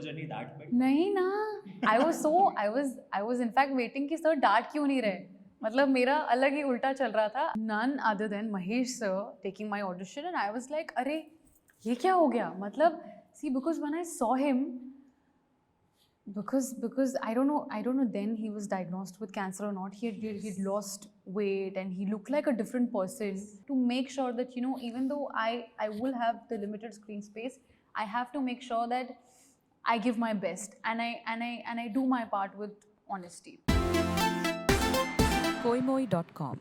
the journey that bit? नहीं ना, I was in fact waiting कि sir डांट क्यों नहीं रहे. मतलब मेरा अलग ही उल्टा चल रहा था. None other than Mahesh sir taking my audition and I was like अरे ये क्या हो गया? मतलब see because when I saw him because I don't know then he was diagnosed with cancer or not. He'd lost weight and he looked like a different person. To make sure that even though I will have the limited screen space, I have to make sure that I give my best and I do my part with honesty. Koimoi.com.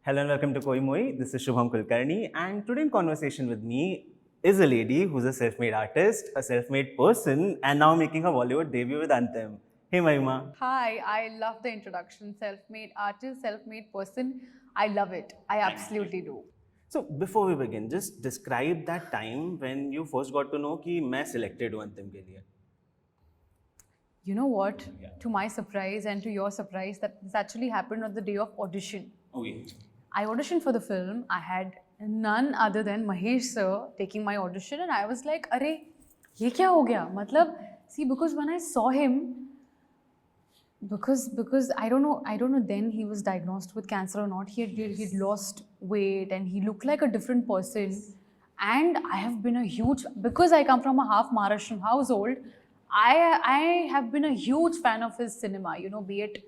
Hello and welcome to Koi Moi. This is Shubham Kulkarni, and today in conversation with me is a lady who's a self-made artist, a self-made person, and now making her Bollywood debut with Anthem. Hey Mahima. Hi, I love the introduction. Self-made artist, self-made person. I love it. I absolutely do. So before we begin, just describe that time when you first got to know कि मैं selected हूँ Anthem के लिए. You know what? To my surprise and to your surprise, that this actually happened on the day of audition. Okay. I auditioned for the film. I had none other than Mahesh sir taking my audition and I was like, अरे ये क्या हो गया? मतलब see because when I saw him, because I don't know then he was diagnosed with cancer or not. He'd lost weight and he looked like a different person. And I have been a huge, because I come from a half Maharashtrian household, I have been a huge fan of his cinema. Be it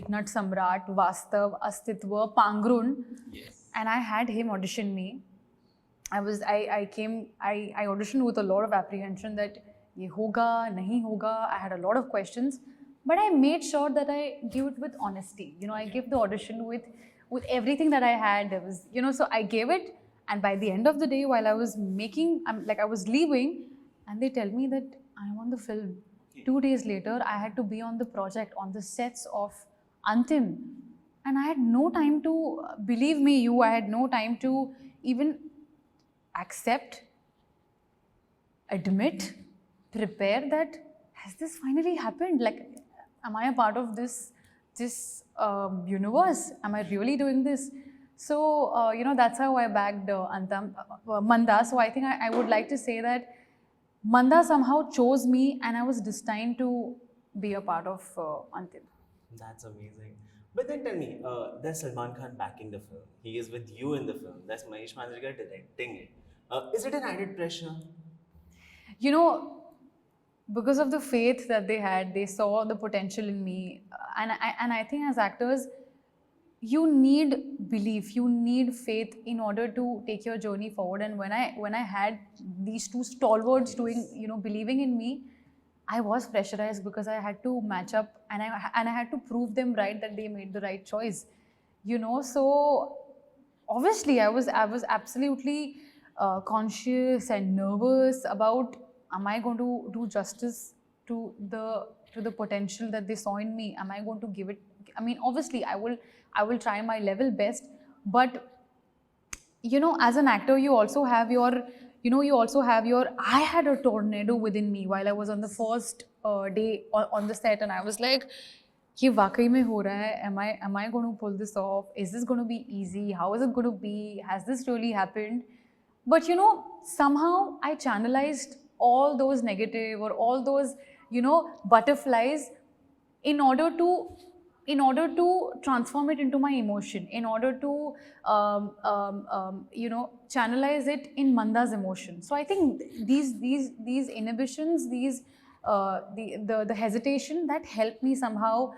Nat Samrat, Vastav, Astitva, Pangrun. Yes. And I had him audition me. I auditioned with a lot of apprehension that ye hoga, nahi hoga. I had a lot of questions, but I made sure that I give it with honesty. I gave the audition with everything that I had. There was, so I gave it, and by the end of the day, while I was I was leaving, and they tell me that I'm on the film. 2 days later, I had to be on the project, on the sets of Anthem. And I had no time to, believe me, I had no time to even accept, admit, prepare that, has this finally happened? Like, am I a part of this universe? Am I really doing this? So, that's how I bagged Manda. So I think I would like to say that Manda somehow chose me and I was destined to be a part of Anthem. That's amazing. But then tell me, there's Salman Khan backing the film. He is with you in the film. There's Mahesh Manjrekar directing it. Is it an added pressure? Because of the faith that they had, they saw the potential in me. And I think as actors, you need belief, you need faith in order to take your journey forward. And when I had these two stalwarts doing, believing in me, I was pressurized because I had to match up and I had to prove them right that they made the right choice. So obviously I was absolutely conscious and nervous about, am I going to do justice to the potential that they saw in me? Am I going to give it? I mean, obviously I will try my level best, but as an actor, you also have your I had a tornado within me while I was on the first day on the set, and I was like, ये वाकई में हो रहा है? Am I going to pull this off? Is this going to be easy? How is it going to be? Has this really happened? But somehow I channelized all those negative or all those butterflies in order to transform it into my emotion, in order to channelize it in Manda's emotion. So I think these inhibitions, the hesitation, that helped me somehow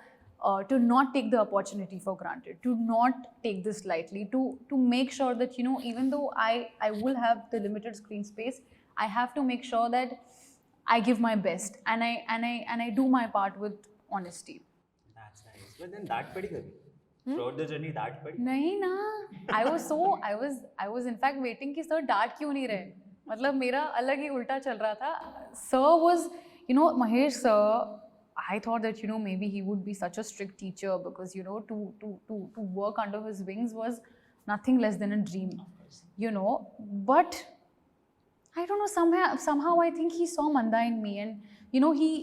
to not take the opportunity for granted, to not take this lightly, to make sure that even though I will have the limited screen space, I have to make sure that I give my best and I do my part with honesty. That's nice. But then that padi kabhi? Throughout the journey, that padi? नहीं ना, I was in fact waiting कि sir डांट क्यों नहीं रहे. मतलब मेरा अलग ही उल्टा चल रहा था. Sir was, Mahesh sir, I thought that maybe he would be such a strict teacher because to work under his wings was nothing less than a dream. But I don't know, somehow I think he saw Manda in me, and he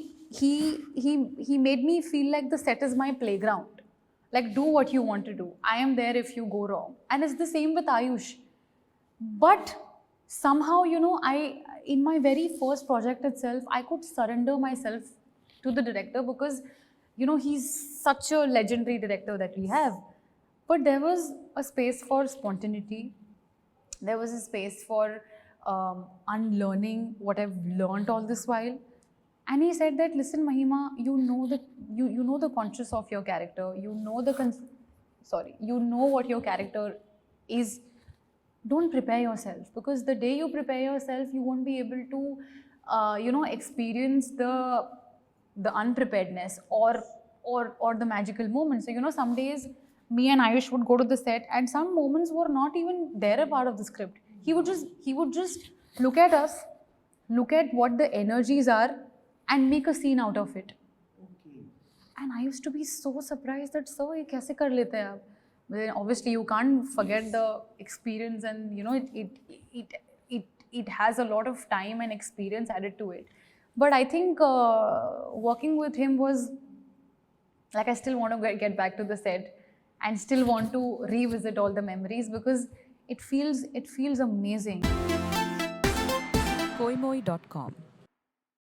made me feel like the set is my playground. Like, do what you want to do. I am there if you go wrong. And it's the same with Ayush. But somehow, in my very first project itself, I could surrender myself to the director because, you know, he's such a legendary director that we have. But there was a space for spontaneity. There was a space for unlearning what I've learned all this while. And he said that, listen, Mahima, you know that you know the conscious of your character. You know the you know what your character is. Don't prepare yourself, because the day you prepare yourself, you won't be able to, experience the unpreparedness or the magical moments. So, you know, some days me and Ayush would go to the set, and some moments were not even there a part of the script. He would just look at us, look at what the energies are, and make a scene out of it. And I used to be so surprised that, sir, ये कैसे कर लेते हैं आप? But then obviously you can't forget the experience, and you know it has a lot of time and experience added to it. But I think working with him was like, I still want to get back to the set and still want to revisit all the memories because it feels amazing. koimoi.com